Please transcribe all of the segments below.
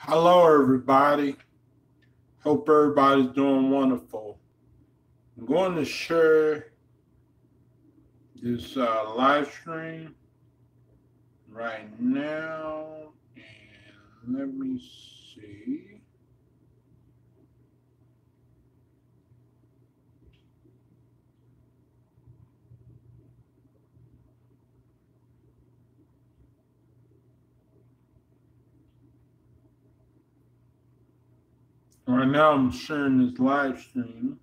Hello, everybody. Hope everybody's doing wonderful. I'm going to share this live stream right now, and let me see. Right now, I'm sharing this live stream.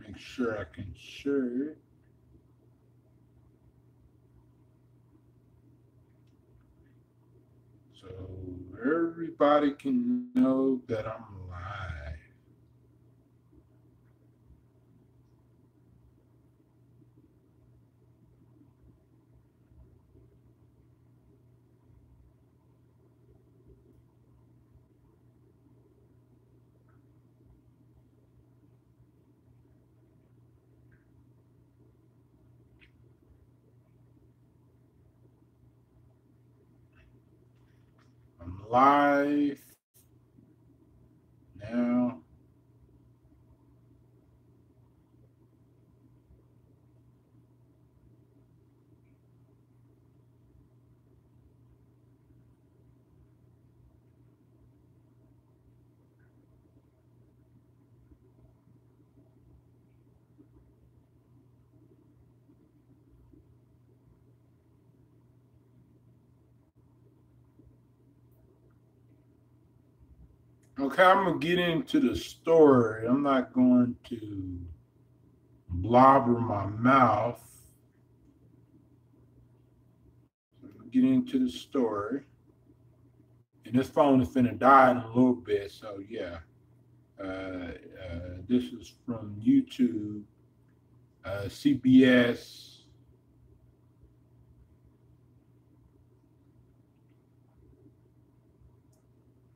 Make sure I can share it. So everybody can know that I'm live. I'm live now. Okay, I'm going to get into the story. I'm not going to blabber my mouth. Get into the story. And this phone is finna die in a little bit, so yeah. This is from YouTube, CBS.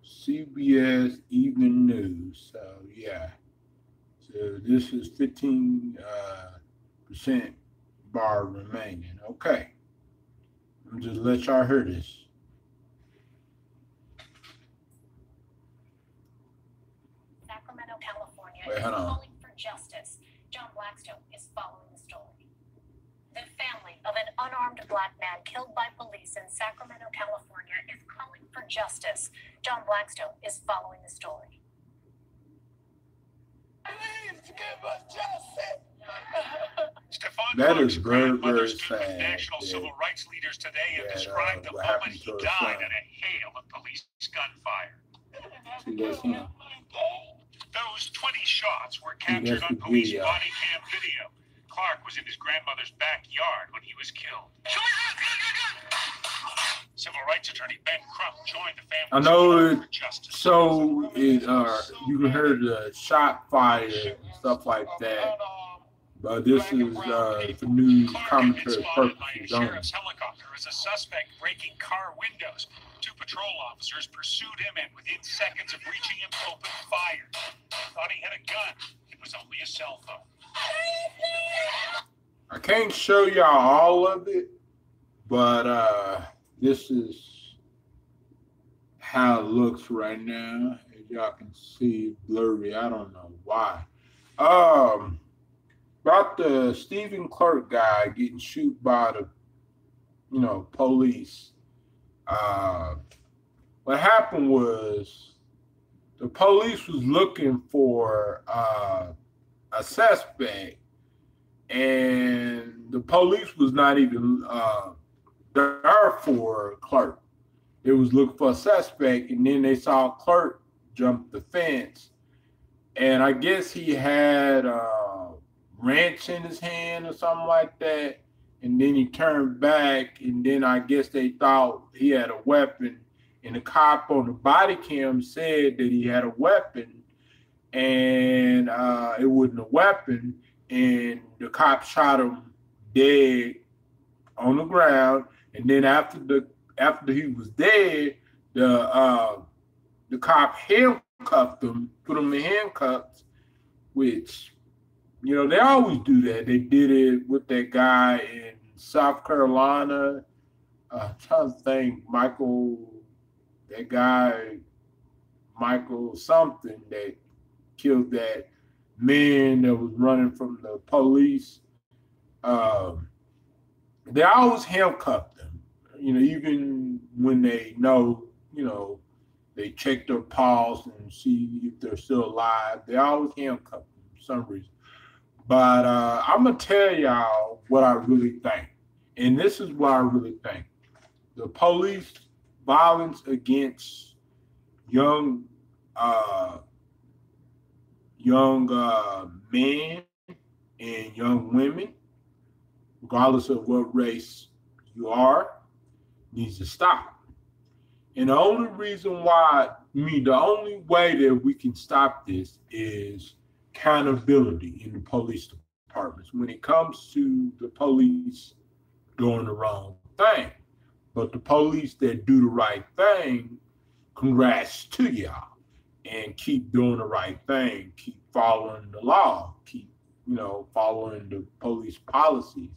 CBS Evening News. So yeah. So this is 15% bar remaining. Okay. I'm just let y'all hear this. Sacramento, California is calling for justice. John Blackstone is following the story. The family of an unarmed black man killed by police in Sacramento, California is calling for justice. John Blackstone is following the story. Please give us justice. Stephon That is very, very sad. National civil rights leaders today have described the moment he died in a hail of police gunfire. Those 20 shots were captured on police body cam video. Clark was in his grandmother's backyard when he was killed. Civil rights attorney Ben Crump joined the family. I know. So you can hear the shot fire and stuff like that. But this is for news commentary purposes only. Sheriff's helicopter is a suspect breaking car windows. 2 patrol officers pursued him and within seconds of reaching him opened fire. Thought he had a gun. It was only a cell phone. I can't show y'all all of it, but this is how it looks right now. As y'all can see, blurry. I don't know why. About the Stephen Clark guy getting shot by the, police. What happened was the police was looking for a suspect, and the police was not even there for Clark. They was looking for a suspect, and then they saw Clark jump the fence, and I guess he had wrench in his hand or something like that, and then he turned back, and then I guess they thought he had a weapon, and the cop on the body cam said that he had a weapon, and it wasn't a weapon, and the cop shot him dead on the ground, and then after he was dead, the cop handcuffed him, put him in handcuffs, which, they always do that. They did it with that guy in South Carolina. I'm trying to think, Michael that guy, Michael something, that killed that man that was running from the police. They always handcuff them. You know, even when they know, you know, they check their pulse and see if they're still alive. They always handcuff them for some reason. But I'm going to tell y'all what I really think. And this is what I really think. The police violence against young men and young women, regardless of what race you are, needs to stop. And the only reason why, the only way that we can stop this is accountability in the police departments when it comes to the police doing the wrong thing. But the police that do the right thing, congrats to y'all, and keep doing the right thing, keep following the law, keep, you know, following the police policies.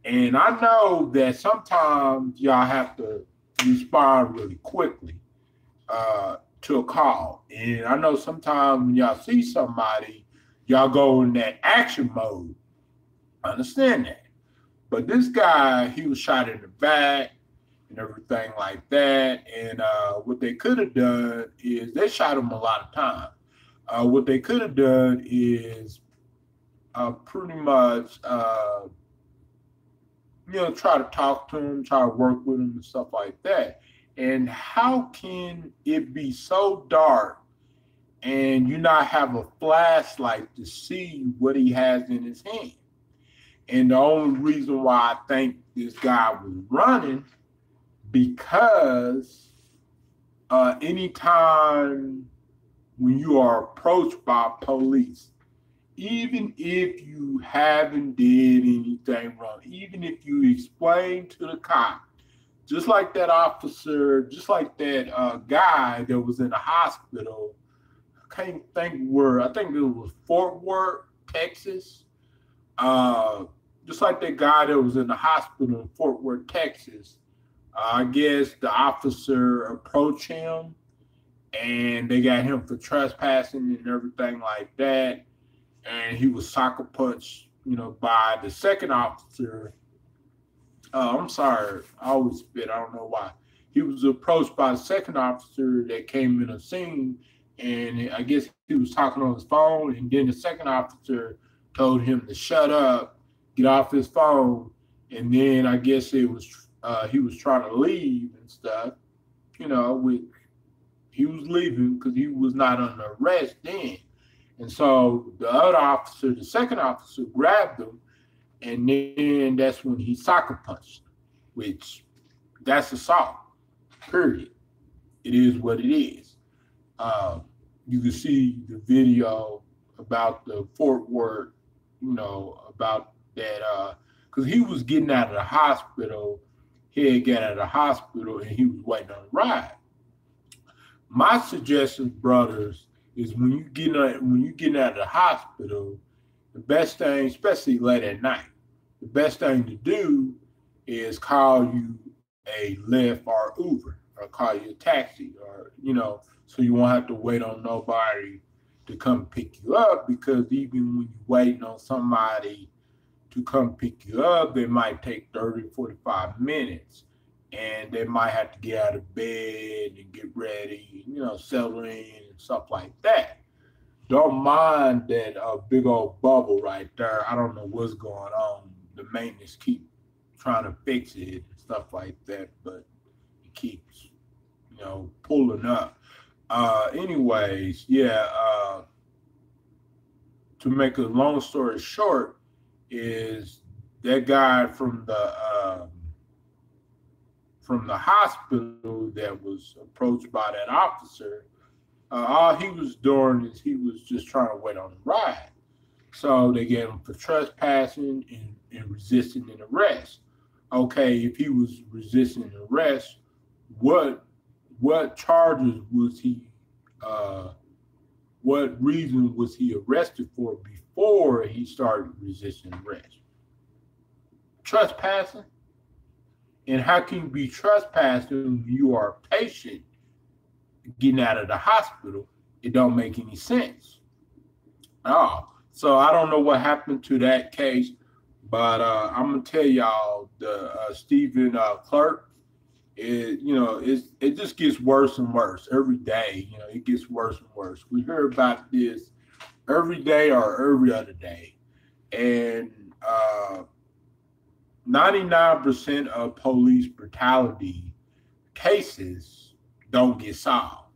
And I know that sometimes y'all have to respond really quickly to a call. And I know sometimes when y'all see somebody, y'all go in that action mode. I understand that. But this guy, he was shot in the back and everything like that. And what they could have done is, they shot him a lot of times. What they could have done is pretty much, you know, try to talk to him, try to work with him and stuff like that. And how can it be so dark and you not have a flashlight to see what he has in his hand? And the only reason why I think this guy was running, because anytime when you are approached by police, even if you haven't did anything wrong, even if you explain to the cop, just like that officer, just like that guy that was in the hospital, I can't think where, I think it was Fort Worth, Texas. Just like that guy that was in the hospital in Fort Worth, Texas. I guess the officer approached him and they got him for trespassing and everything like that. And he was sucker punched, you know, by the second officer. I'm sorry, I always spit, I don't know why. He was approached by the second officer that came in the scene, and I guess he was talking on his phone, and then the second officer told him to shut up, get off his phone, and then I guess it was he was trying to leave and stuff, you know, he was leaving because he was not under arrest then. And so the other officer, the second officer, grabbed him, and then that's when he sucker punched, which that's assault, period. It is what it is. You can see the video about the Fort Worth, you know, about that, because he was getting out of the hospital. He had got out of the hospital and he was waiting on a ride. My suggestion, brothers, is when you get out of the hospital, the best thing, especially late at night, the best thing to do is call you a Lyft or Uber, or call you a taxi, or, you know, so you won't have to wait on nobody to come pick you up, because even when you're waiting on somebody to come pick you up, they might take 30, 45 minutes, and they might have to get out of bed and get ready, you know, settle in and stuff like that. Don't mind that big old bubble right there. I don't know what's going on. The maintenance keep trying to fix it and stuff like that, but it keeps, you know, pulling up. Anyways, yeah, to make a long story short, is that guy from the hospital that was approached by that officer, all he was doing is he was just trying to wait on the ride. So they get him for trespassing and resisting an arrest. Okay, if he was resisting an arrest, what charges was he, what reason was he arrested for before he started resisting arrest? Trespassing? And how can you be trespassing when you are a patient getting out of the hospital, it don't make any sense at all. So I don't know what happened to that case, but I'm gonna tell y'all the Stephen Clark. It just gets worse and worse every day. It gets worse and worse. We hear about this every day or every other day, and 99% of police brutality cases don't get solved.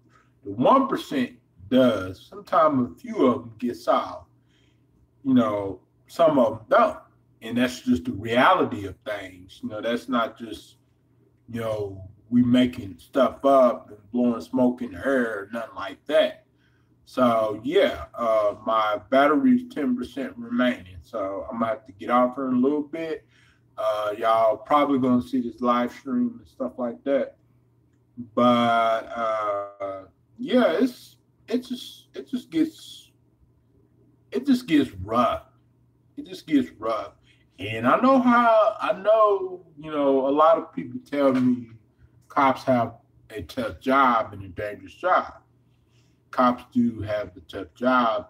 The 1% does. Sometimes a few of them get solved. Some of them don't, and that's just the reality of things. That's not just we making stuff up and blowing smoke in the air or nothing like that. So yeah, my battery's 10% remaining. So I'm gonna have to get off here in a little bit. Y'all probably gonna see this live stream and stuff like that. But yeah, it just gets rough. It just gets rough. And I know a lot of people tell me cops have a tough job and a dangerous job. Cops do have a tough job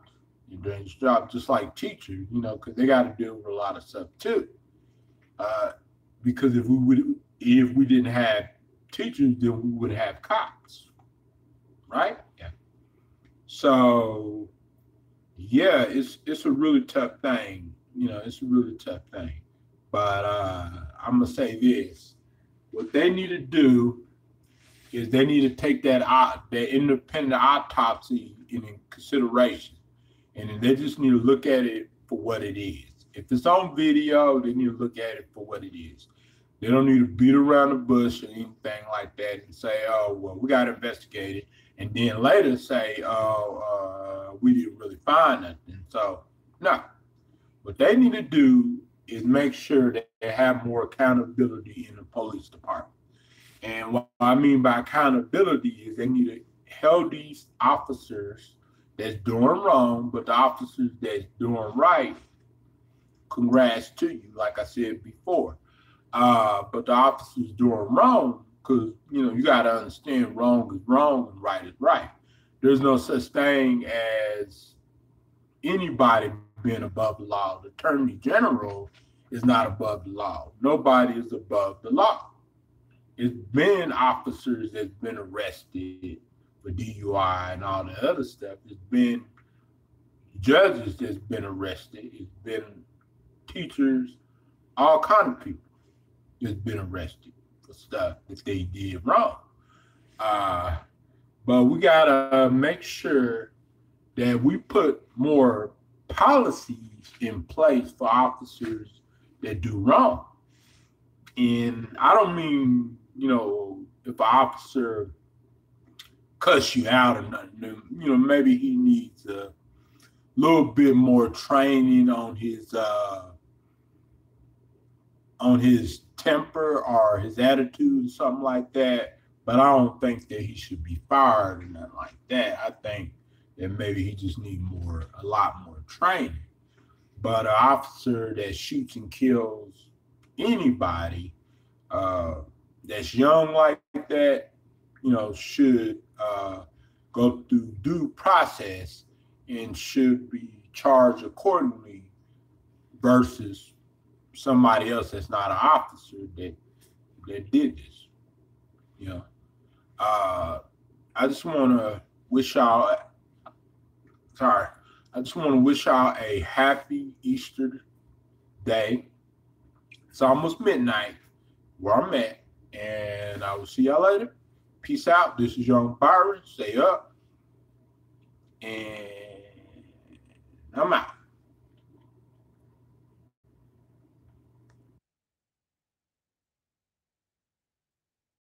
and a dangerous job, just like teachers, because they got to deal with a lot of stuff too. Because if we didn't have teachers, then we would have cops, right? Yeah. So yeah, it's a really tough thing. It's a really tough thing. But I'm going to say this. What they need to do is they need to take that independent autopsy into consideration. And then they just need to look at it for what it is. If it's on video, they need to look at it for what it is. They don't need to beat around the bush or anything like that and say, oh, well, we got to investigate it. And then later say, we didn't really find nothing. So, no. What they need to do is make sure that they have more accountability in the police department. And what I mean by accountability is they need to hold these officers that's doing wrong, but the officers that's doing right, congrats to you, like I said before. But the officers doing wrong, because, you got to understand wrong is wrong and right is right. There's no such thing as anybody being above the law. The Attorney General is not above the law. Nobody is above the law. It's been officers that's been arrested for DUI and all the other stuff. It's been judges that's been arrested. It's been teachers, all kind of people that's been arrested for stuff that they did wrong. But we gotta make sure that we put more policies in place for officers that do wrong. And I don't mean, if an officer cuss you out or nothing, maybe he needs a little bit more training on his temper or his attitude or something like that. But I don't think that he should be fired or nothing like that. I think that maybe he just needs a lot more training. But an officer that shoots and kills anybody that's young like that, should go through due process and should be charged accordingly versus somebody else that's not an officer that did this. I just want to wish y'all a happy Easter day. It's almost midnight where I'm at, and I will see y'all later. Peace out. This is young Byron. Stay up, and I'm out.